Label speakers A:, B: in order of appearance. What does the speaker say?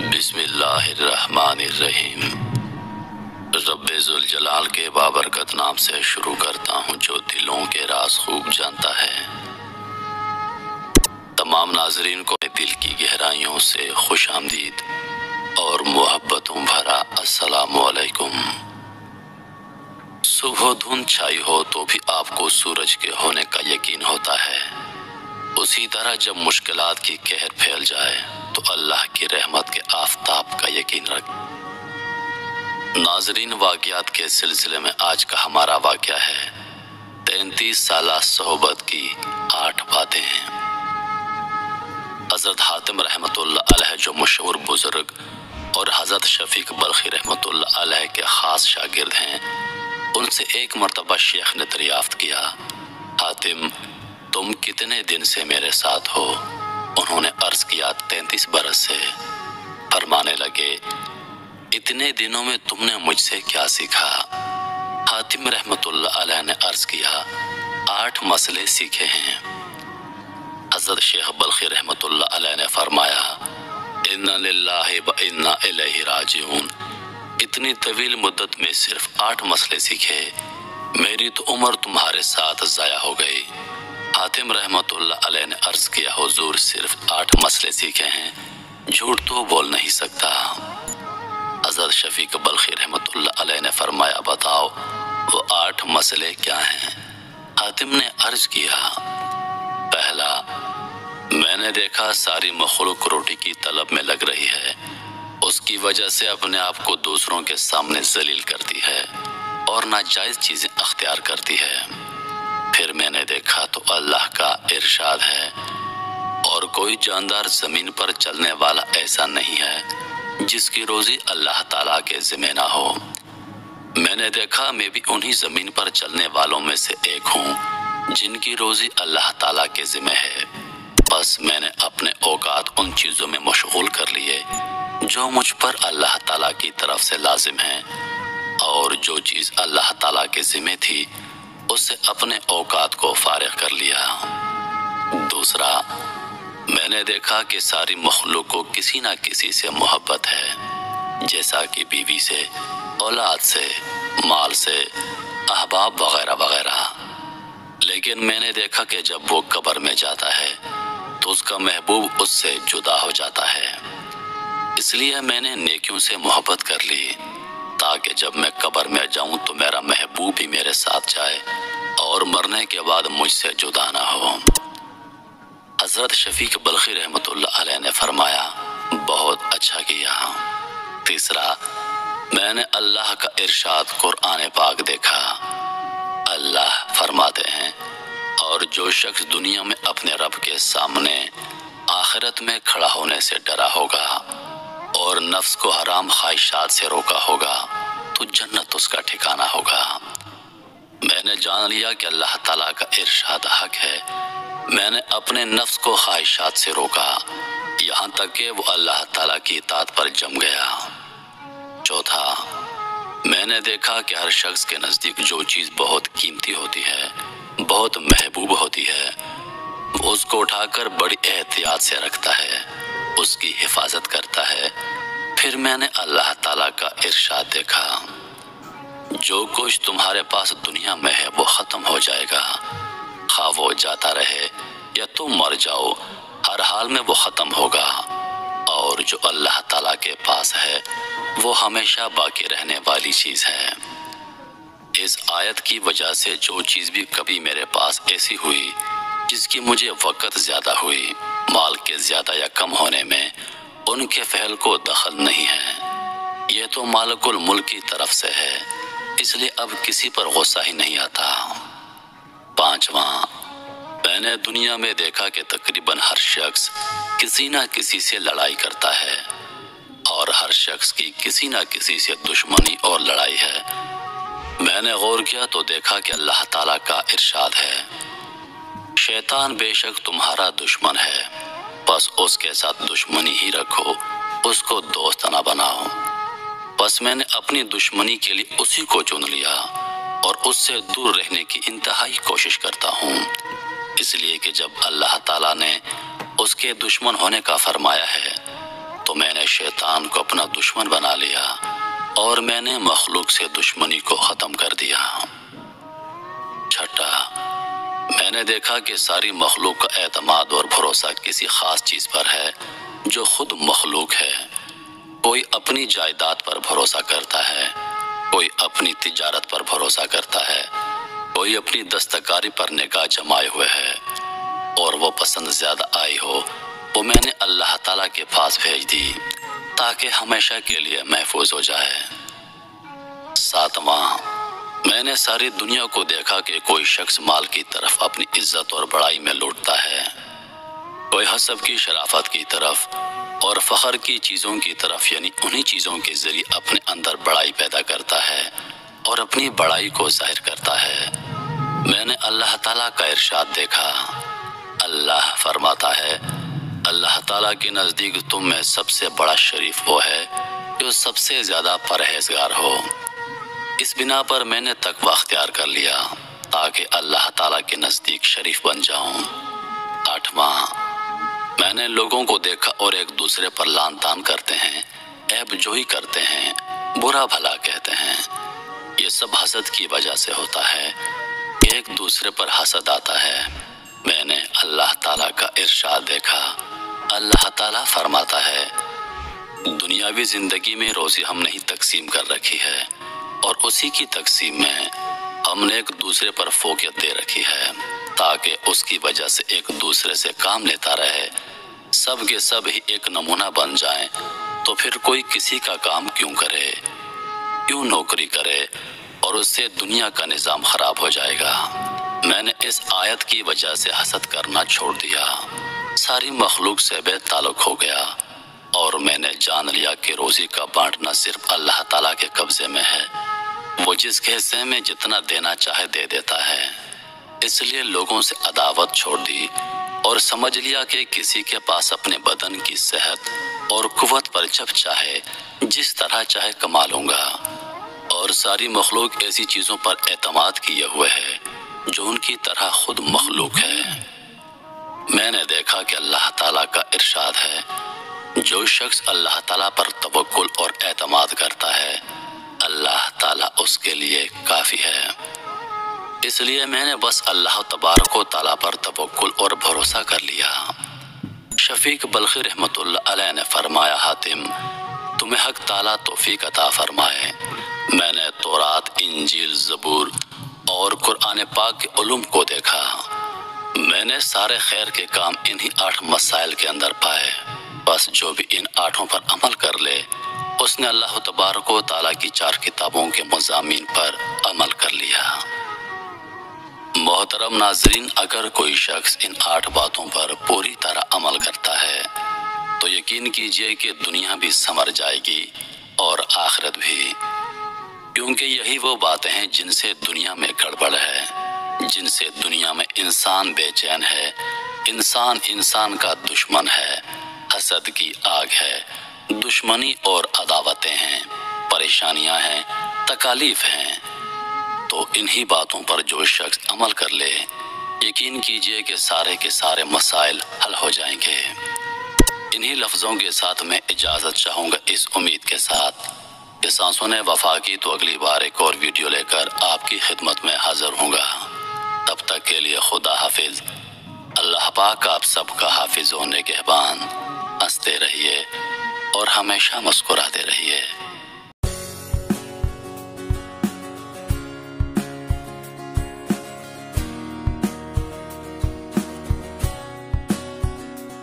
A: بسم اللہ الرحمن الرحیم۔ رب ذوالجلال کے بابرکت نام سے شروع کرتا ہوں جو دلوں کے راز خوب جانتا ہے۔ تمام ناظرین کو دل کی گہرائیوں سے خوش آمدید اور محبتوں بھرا السلام علیکم۔ صبح دھند چھائی ہو تو بھی آپ کو سورج کے ہونے کا یقین ہوتا ہے، اسی طرح جب مشکلات کی قہر پھیل جائے تو اللہ کی رحمت کے آفتاب کا یقین رکھ۔ ناظرین، واقعات کے سلسلے میں آج کا ہمارا واقعہ ہے 33 سالہ صحبت کی 8 باتیں ہیں۔ حضرت حاتم رحمۃ اللہ علیہ جو مشہور بزرگ اور حضرت شفیق بلخی رحمۃ اللہ علیہ کے خاص شاگرد ہیں، ان سے ایک مرتبہ شیخ نے دریافت کیا، حاتم تم کتنے دن سے میرے ساتھ ہو؟ انہوں نے عرض کیا 33 برس سے۔ فرمانے لگے اتنے دنوں میں تم نے مجھ سے کیا سیکھا؟ حاتم رحمۃ اللہ علیہ نے عرض کیا 8 مسئلے سیکھے ہیں۔ حضرت شیخ بلخی رحمۃ اللہ علیہ نے فرمایا ان للہ و انا الیہ راجعون، اتنی طویل مدت میں صرف 8 مسئلے سیکھے، میری تو عمر تمہارے ساتھ ضائع ہو گئی۔ حاتم رحمۃ اللہ علیہ نے عرض کیا حضور صرف 8 مسئلے سیکھے ہیں، جھوٹ تو بول نہیں سکتا۔ حضرت شفیق بلخی رحمۃ اللہ علیہ نے فرمایا بتاؤ وہ 8 مسئلے کیا ہیں؟ حاتم نے عرض کیا پہلا، میں نے دیکھا ساری مخلوق روٹی کی طلب میں لگ رہی ہے، اس کی وجہ سے اپنے آپ کو دوسروں کے سامنے ذلیل کرتی ہے اور ناجائز چیزیں اختیار کرتی ہے۔ پھر میں نے دیکھا تو اللہ کا ارشاد ہے اور کوئی جاندار زمین پر چلنے والا ایسا نہیں ہے جس کی روزی اللہ تعالیٰ کے ذمہ نہ ہو۔ میں نے دیکھا میں بھی انہی زمین پر چلنے والوں میں سے ایک ہوں جن کی روزی اللہ تعالیٰ کے ذمہ ہے، بس میں نے اپنے اوقات ان چیزوں میں مشغول کر لیے جو مجھ پر اللہ تعالیٰ کی طرف سے لازم ہیں، اور جو چیز اللہ تعالیٰ کے ذمہ تھی اس سے اپنے اوقات کو فارغ کر لیا۔ دوسرا، میں نے دیکھا کہ ساری مخلوق کو کسی نہ کسی سے محبت ہے، جیسا کہ بیوی سے، اولاد سے، مال سے، احباب وغیرہ وغیرہ، لیکن میں نے دیکھا کہ جب وہ قبر میں جاتا ہے تو اس کا محبوب اس سے جدا ہو جاتا ہے، اس لیے میں نے نیکیوں سے محبت کر لی تاکہ جب میں قبر میں جاؤں تو میرا محبوب بھی میرے ساتھ جائے اور مرنے کے بعد مجھ سے جدا نہ ہو۔ حضرت شفیق بلخی رحمۃ اللہ علیہ نے فرمایا بہت اچھا کیا۔ تیسرا، میں نے اللہ کا ارشاد قرآن پاک دیکھا۔ اللہ فرماتے ہیں اور جو شخص دنیا میں اپنے رب کے سامنے آخرت میں کھڑا ہونے سے ڈرا ہوگا اور نفس کو حرام خواہشات سے روکا ہوگا تو جنت اس کا ٹھکانہ ہوگا۔ میں نے جان لیا کہ اللہ تعالیٰ کا ارشاد حق ہے، میں نے اپنے نفس کو خواہشات سے روکا یہاں تک کہ وہ اللہ تعالیٰ کی اطاعت پر جم گیا۔ چوتھا، میں نے دیکھا کہ ہر شخص کے نزدیک جو چیز بہت قیمتی ہوتی ہے، بہت محبوب ہوتی ہے، وہ اس کو اٹھا کر بڑی احتیاط سے رکھتا ہے، اس کی حفاظت کرتا ہے۔ پھر میں نے اللہ تعالیٰ کا ارشاد دیکھا جو کچھ تمہارے پاس دنیا میں ہے وہ ختم ہو جائے گا، خواہ وہ جاتا رہے یا تم مر جاؤ، ہر حال میں وہ ختم ہوگا، اور جو اللہ تعالیٰ کے پاس ہے وہ ہمیشہ باقی رہنے والی چیز ہے۔ اس آیت کی وجہ سے جو چیز بھی کبھی میرے پاس ایسی ہوئی جس کی مجھے وقت زیادہ ہوئی، مال کے زیادہ یا کم ہونے میں ان کے فعل کو دخل نہیں ہے، یہ تو مالک الملک کی طرف سے ہے، اس لیے اب کسی پر غصہ ہی نہیں آتا۔ پانچواں، میں نے دنیا میں دیکھا کہ تقریباً ہر شخص کسی نہ کسی سے لڑائی کرتا ہے اور ہر شخص کی کسی نہ کسی سے دشمنی اور لڑائی ہے۔ میں نے غور کیا تو دیکھا کہ اللہ تعالیٰ کا ارشاد ہے شیطان بے شک تمہارا دشمن ہے، بس اس کے ساتھ دشمنی ہی رکھو، اس کو دوست نہ بناؤ۔ بس میں نے اپنی دشمنی کے لیے اسی کو چن لیا اور اس سے دور رہنے کی انتہائی کوشش کرتا ہوں، اس لیے کہ جب اللہ تعالیٰ نے اس کے دشمن ہونے کا فرمایا ہے تو میں نے شیطان کو اپنا دشمن بنا لیا اور میں نے مخلوق سے دشمنی کو ختم کر دیا۔ چھٹا، میں نے دیکھا کہ ساری مخلوق کا اعتماد اور بھروسہ کسی خاص چیز پر ہے جو خود مخلوق ہے۔ کوئی اپنی جائیداد پر بھروسہ کرتا ہے، کوئی اپنی تجارت پر بھروسہ کرتا ہے، کوئی اپنی دستکاری پر نگاہ جمائے ہوئے ہے، اور وہ پسند زیادہ آئی ہو وہ میں نے اللہ تعالیٰ کے پاس بھیج دی تاکہ ہمیشہ کے لیے محفوظ ہو جائے۔ ساتواں، میں نے ساری دنیا کو دیکھا کہ کوئی شخص مال کی طرف اپنی عزت اور بڑائی میں لوٹتا ہے، کوئی حسب کی شرافت کی طرف اور فخر کی چیزوں کی طرف، یعنی انہی چیزوں کے ذریعے اپنے اندر بڑائی پیدا کرتا ہے اور اپنی بڑائی کو ظاہر کرتا ہے۔ میں نے اللہ تعالیٰ کا ارشاد دیکھا۔ اللہ فرماتا ہے، اللہ تعالیٰ کے نزدیک تم میں سب سے بڑا شریف وہ ہے جو سب سے زیادہ پرہیزگار ہو۔ اس بنا پر میں نے تقوی اختیار کر لیا تاکہ اللہ تعالیٰ کے نزدیک شریف بن جاؤں۔ آٹھواں، میں نے لوگوں کو دیکھا اور ایک دوسرے پر لعن طعن کرتے ہیں، عیب جوئی کرتے ہیں، برا بھلا کہتے ہیں۔ یہ سب حسد کی وجہ سے ہوتا ہے کہ ایک دوسرے پر حسد آتا ہے۔ میں نے اللہ تعالیٰ کا ارشاد دیکھا۔ اللہ تعالیٰ فرماتا ہے، دنیاوی زندگی میں روزی ہم نے ہی تقسیم کر رکھی ہے اور اسی کی تقسیم میں ہم نے ایک دوسرے پر فوقیت دے رکھی ہے تاکہ اس کی وجہ سے ایک دوسرے سے کام لیتا رہے، سب کے سب ہی ایک نمونہ بن جائیں، تو پھر کوئی کسی کا کام کیوں کرے، کیوں نوکری کرے، اور اس سے دنیا کا نظام خراب ہو جائے گا۔ میں نے اس آیت کی وجہ سے حسد کرنا چھوڑ دیا، ساری مخلوق سے بے تعلق ہو گیا، اور میں نے جان لیا کہ روزی کا بانٹنا صرف اللہ تعالیٰ کے قبضے میں ہے، وہ جس کے حصے میں جتنا دینا چاہے دے دیتا ہے۔ اس لیے لوگوں سے عداوت چھوڑ دی اور سمجھ لیا کہ کسی کے پاس اپنے بدن کی صحت اور قوت پر جب چاہے جس طرح چاہے کما لوں گا، اور ساری مخلوق ایسی چیزوں پر اعتماد کیے ہوئے ہے جو ان کی طرح خود مخلوق ہے۔ میں نے دیکھا کہ اللہ تعالیٰ کا ارشاد ہے، جو شخص اللہ تعالیٰ پر توکل اور اعتماد کرتا ہے اللہ تعالیٰ اس کے لیے کافی ہے۔ اس لیے میں نے بس اللہ تبارک و تعالیٰ پر توکل اور بھروسہ کر لیا۔ شفیق بلخی رحمۃ اللہ علیہ نے فرمایا، حاتم تمہیں حق تعالیٰ توفیق عطا فرمائے۔ میں نے تورات، انجیل، زبور اور قرآن پاک کے علوم کو دیکھا۔ میں نے سارے خیر کے کام انہی 8 مسائل کے اندر پائے، بس جو بھی ان 8 پر عمل کر لے اس نے اللہ تبارک و تعالیٰ کی 4 کتابوں کے مضامین پر عمل کر لیا۔ محترم ناظرین، اگر کوئی شخص ان 8 باتوں پر پوری طرح عمل کرتا ہے تو یقین کیجئے کہ دنیا بھی سنور جائے گی اور آخرت بھی، کیونکہ یہی وہ باتیں ہیں جن سے دنیا میں گڑبڑ ہے، جن سے دنیا میں انسان بے چین ہے، انسان کا دشمن ہے، حسد کی آگ ہے، دشمنی اور عداوتیں ہیں، پریشانیاں ہیں، تکالیف ہیں۔ تو انہی باتوں پر جو شخص عمل کر لے یقین کیجئے کہ سارے کے سارے مسائل حل ہو جائیں گے۔ انہی لفظوں کے ساتھ میں اجازت چاہوں گا، اس امید کے ساتھ کہ سانسوں نے وفا کی تو اگلی بار ایک اور ویڈیو لے کر آپ کی خدمت میں حاضر ہوں گا۔ تب تک کے لیے خدا حافظ۔ اللہ پاک آپ سب کا حافظ و نگہبان۔ ہنستے رہیے اور ہمیشہ مسکراتے رہیے۔